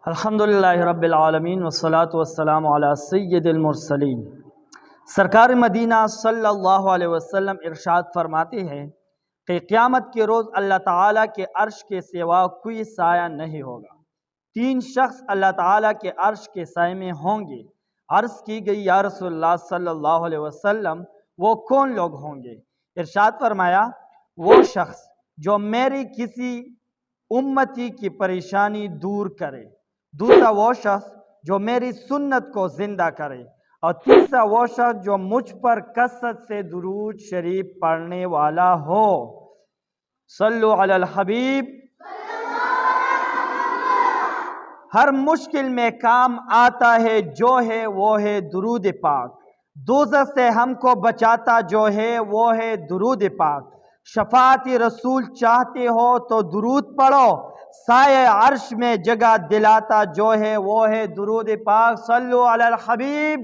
الحمدللہ رب العالمین والصلاة والسلام علی سید المرسلین۔ سرکار مدینہ صلی اللہ علیہ وسلم ارشاد فرماتے ہیں کہ قیامت کے روز اللہ تعالیٰ کے عرش کے سوا کوئی سایہ نہیں ہوگا۔ تین شخص اللہ تعالیٰ کے عرش کے سائے میں ہوں گے۔ عرض کی گئی یا رسول اللہ صلی اللہ علیہ وسلم وہ کون لوگ ہوں گے؟ ارشاد فرمایا وہ شخص جو میری کسی امتی کی پریشانی دور کرے، دوسرا وہ شخص جو میری سنت کو زندہ کرے، اور تیسرا وہ شخص جو مجھ پر کثرت سے درود شریف پڑھنے والا ہو۔ صلو علی الحبیب۔ ہر مشکل میں کام آتا ہے جو ہے وہ ہے درود پاک، دوزخ سے ہم کو بچاتا جو ہے وہ ہے درود پاک۔ شفاعت رسول چاہتے ہو تو درود پڑھو، سایہ عرش میں جگہ دلاتا جو ہے وہ ہے درود پاک۔ صلو علی الحبیب۔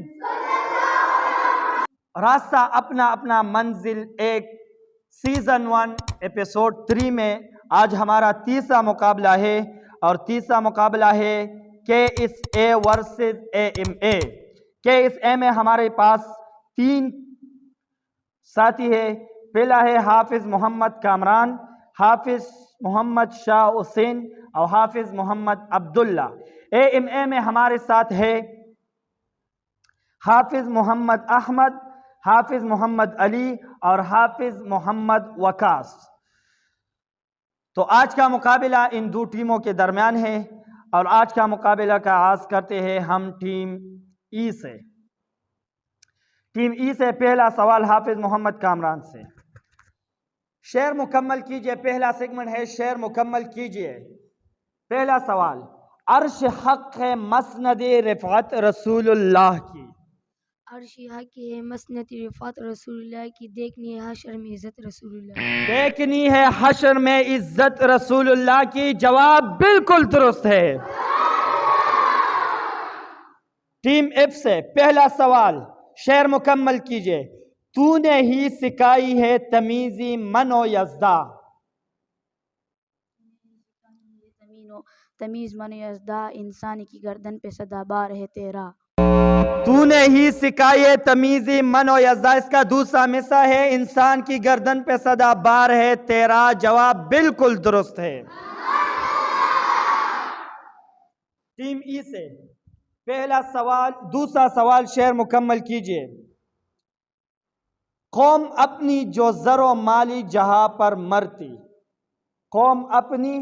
راستہ اپنا اپنا منزل ایک سیزن 1 ایپیسوڈ 3 میں آج ہمارا تیسرا مقابلہ ہے، اور تیسرا مقابلہ ہے KSA ورسز AMA۔ KSA میں ہمارے پاس 3 ساتھی ہے۔ پہلا ہے حافظ محمد کامران، حافظ محمد شاہ حسین اور حافظ محمد عبداللہ۔ AMA میں ہمارے ساتھ ہے حافظ محمد احمد، حافظ محمد علی اور حافظ محمد وقاص۔ تو آج کا مقابلہ ان دو ٹیموں کے درمیان ہے، اور آج کا مقابلہ کا آغاز کرتے ہیں ہم ٹیم ای سے۔ ٹیم ای سے پہلا سوال حافظ محمد کامران سے۔ شعر مکمل کیجئے، پہلا سیگمنٹ ہے شعر مکمل کیجئے۔ پہلا سوال، عرش حق ہے مسند رفعت رسول اللہ کی۔ عرش حق ہے مسند رفعت رسول اللہ کی، دیکھنی ہے حشر میں عزت رسول اللہ کی۔ دیکھنی ہے حشر میں عزت رسول اللہ کی، جواب بالکل درست ہے۔ ٹیم ایف سے پہلا سوال، شعر مکمل کیجئے۔ تو نے ہی سکھائی ہے تمیزی من و یزدہ۔ تمیز من و یزدہ، انسان کی گردن پہ سدا بار ہے تیرا۔ تو نے ہی سکھائی ہے تمیزی من و یزدہ، اس کا دوسرا مصرع ہے انسان کی گردن پہ سدا بار ہے تیرا، جواب بالکل درست ہے۔ ٹیم ای سے پہلا سوال، دوسرا سوال شعر مکمل کیجئے۔ قوم اپنی جو زر و مالی جہاں پر مرتی، قوم اپنی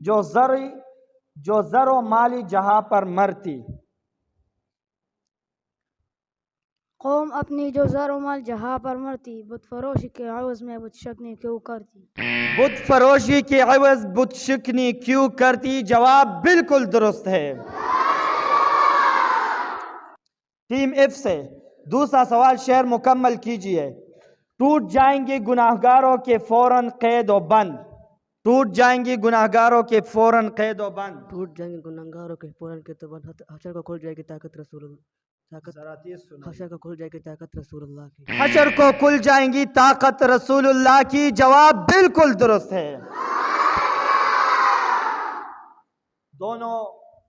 جو زر و مالی جہاں پر مرتی، قوم اپنی جو زر و مال جہاں پر مرتی، بت فروشی کے عوض میں بت شکنی کیوں کرتی۔ بت فروشی کے عوض بت شکنی کیوں کرتی، جواب بالکل درست ہے۔ ٹیم ایف سے دوسرا سوال شعر مکمل کیجئے۔ ٹوٹ جائیں گے گناہگاروں کے فوراً قید و بند، ٹوٹ جائیں گے گناہگاروں کے فوراً قید و بند، ٹوٹ جائیں گے گناہگاروں کے فوراً قید و بند، حشر کو کھل جائے گی طاقت رسول اللہ، حشر کو کھل جائے گی طاقت رسول اللہ کی۔ حشر کو کھل جائیں گی طاقت رسول اللہ کی، جواب بالکل درست ہے۔ دونوں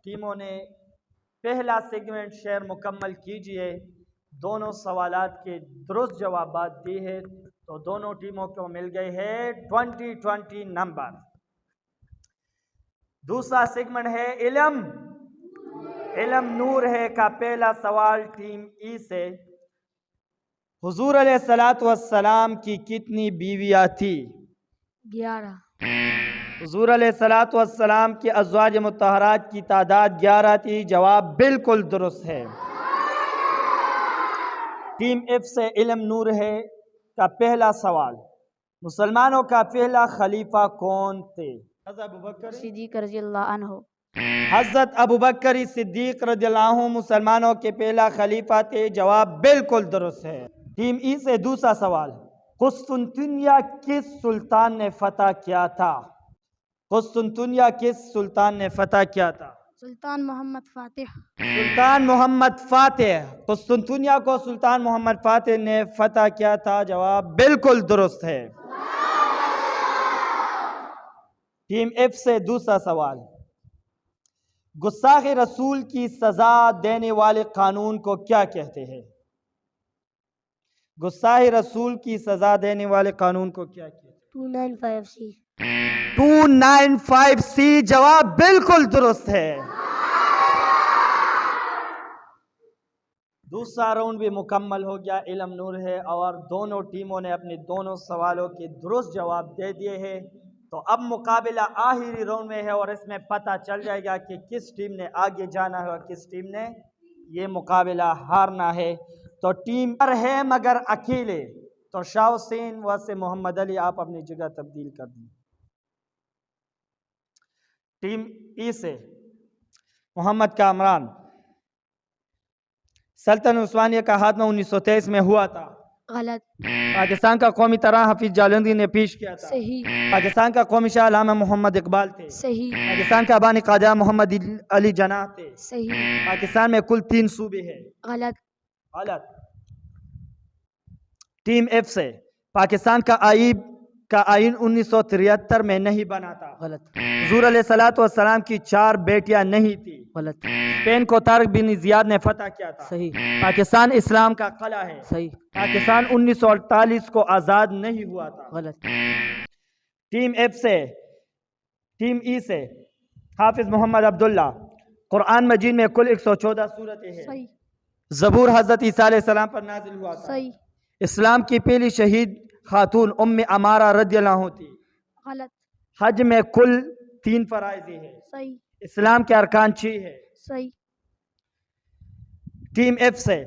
ٹیموں نے پہلا سیگمنٹ شعر مکمل کیجئے۔ دونوں سوالات کے درست جوابات دی ہے، تو دونوں ٹیموں کو مل گئے ہیں 20 نمبر۔ دوسرا سیگمنٹ ہے علم نور ہے کا پہلا سوال ٹیم ای سے۔ حضور علیہ السلام کی کتنی بیویاں تھی؟ 11۔ حضور علیہ السلام کی ازواج مطہرات کی تعداد 11 تھی، جواب بالکل درست ہے۔ ٹیم ایف سے علم نور ہے کا پہلا سوال، مسلمانوں کا پہلا خلیفہ کون تھے؟ صدیق رضی اللہ عنہ۔ حضرت ابوبکر صدیق رضی اللہ عنہ مسلمانوں کے پہلا خلیفہ تھے، جواب بالکل درست ہے۔ ٹیم ای سے دوسرا سوال، قسطنطنیہ کس سلطان نے فتح کیا تھا؟ قسطنطنیہ کس سلطان نے فتح کیا تھا؟ سلطان محمد فاتح۔ سلطان محمد فاتح، قسطنطنیہ کو سلطان محمد فاتح نے فتح کیا تھا، جواب بالکل درست ہے۔ ٹیم ایف سے دوسرا سوال، گستاخ رسول کی سزا دینے والے قانون کو کیا کہتے ہیں؟ گستاخ رسول کی سزا دینے والے قانون کو کیا کہتے ہیں؟ 295C 295C جواب بالکل درست ہے۔ دوسرا راؤنڈ بھی مکمل ہو گیا، علم نور ہے، اور دونوں ٹیموں نے اپنے دونوں سوالوں کے درست جواب دے دیے ہیں۔ تو اب مقابلہ آخری راؤنڈ میں ہے، اور اس میں پتہ چل جائے گا کہ کس ٹیم نے آگے جانا ہے اور کس ٹیم نے یہ مقابلہ ہارنا ہے۔ تو ٹیم پر ہے مگر اکیلے، تو شاہ حسین واسے محمد علی آپ اپنی جگہ تبدیل کر دیں۔ ٹیم ای سے محمد کامران، سلطنت عثمانیہ کا خاتمہ 1923 میں ہوا تھا۔ غلط۔ پاکستان کا قومی ترانہ حفیظ جالندھی نے پیش کیا تھا۔ صحیح۔ پاکستان کا قومی شاعر علامہ محمد اقبال تھے۔ صحیح۔ پاکستان کا بانی قاجار محمد علی جناح تھے۔ صحیح۔ پاکستان میں کل 3 صوبے ہیں۔ غلط۔ غلط۔ ٹیم ایف سے پاکستان کا آئین 1973 میں نہیں بنا تھا۔ غلط۔ حضور علیہ الصلوۃ والسلام کی 4 بیٹیاں نہیں تھی۔ غلط۔ اسپین کو طارق بن زیاد نے فتح کیا تھا۔ صحیح۔ پاکستان اسلام کا قلعہ ہے۔ صحیح۔ پاکستان 1948 کو آزاد نہیں ہوا تھا۔ غلط۔ ٹیم ایف سے ٹیم ای سے حافظ محمد عبداللہ، قرآن مجید میں کل 114 سورتیں ہیں۔ صحیح۔ زبور حضرت عیسیٰ علیہ السلام پر نازل ہوا تھا۔ صحیح۔ اسلام کی پہلی شہید خاتون ام عمارہ رضی اللہ عنہ تھی۔ غلط۔ حج میں کل 3 فرائض ہیں۔ صحیح۔ اسلام کے ارکان 6 ہیں۔ صحیح۔ ٹیم ایف سے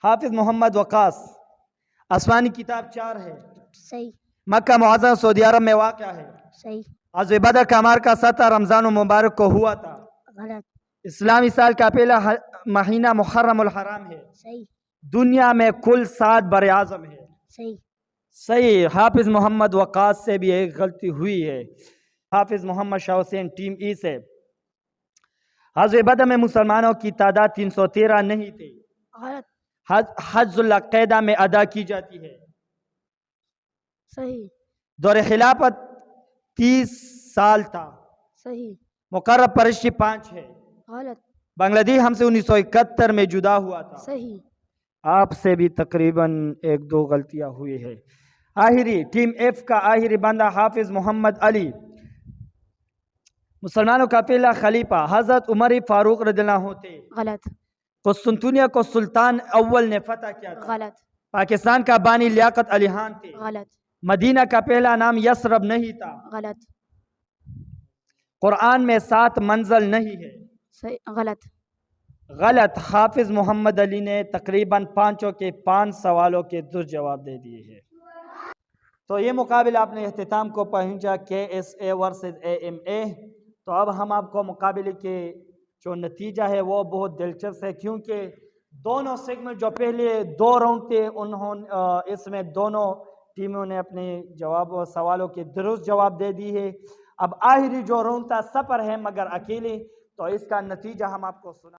حافظ محمد وقاص، آسمانی کتاب 4 ہے۔ صحیح۔ مکہ معظمہ سعودی عرب میں واقع ہے۔ صحیح۔ غزوہ بدر کا معرکہ 7 رمضان المبارک کو ہوا تھا۔ غلط۔ اسلامی سال کا پہلا مہینہ محرم الحرام ہے۔ صحیح۔ دنیا میں کل 7 بر اعظم ہے۔ صحیح۔ صحیح۔ حافظ محمد وقاص سے بھی ایک غلطی ہوئی ہے۔ حافظ محمد شاہ حسین ٹیم ای سے غزوہ بدر میں مسلمانوں کی تعداد 313 نہیں تھی۔ غلط۔ حج ذوالقعدہ میں ادا کی جاتی ہے۔ صحیح۔ دور خلافت 30 سال تھا۔ صحیح۔ مقرر پرشتی 5 ہے۔ غلط۔ بنگلہ دیش ہم سے 1971 میں جدا ہوا تھا۔ صحیح۔ آپ سے بھی تقریباً 1-2 غلطیاں ہوئی ہے۔ آخری ٹیم ایف کا آخری بندہ حافظ محمد علی، مسلمانوں کا پہلا خلیفہ حضرت عمر فاروق رضی اللہ عنہ تھے۔ غلط۔ قسطنطنیہ کو سلطان اول نے فتح کیا تھا۔ غلط۔ پاکستان کا بانی لیاقت علی خان تھے۔ غلط۔ مدینہ کا پہلا نام یثرب نہیں تھا۔ غلط۔ قرآن میں 7 منزل نہیں ہے۔ صحیح۔ غلط۔ غلط۔ حافظ محمد علی نے تقریباً 5 کے 5 سوالوں کے درست جواب دے دیے ہیں۔ تو یہ مقابلہ اپنے اختتام کو پہنچا KSA ورسز AMA۔ تو اب ہم آپ کو مقابلے کے جو نتیجہ ہے وہ بہت دلچسپ ہے، کیونکہ دونوں سیگمنٹ جو پہلے 2 راؤنڈ تھے اس میں دونوں ٹیموں نے اپنے سوالوں کے درست جواب دے دی ہے۔ اب آخری جو راؤنڈ تھا سفر ہے مگر اکیلے، تو اس کا نتیجہ ہم آپ کو سنا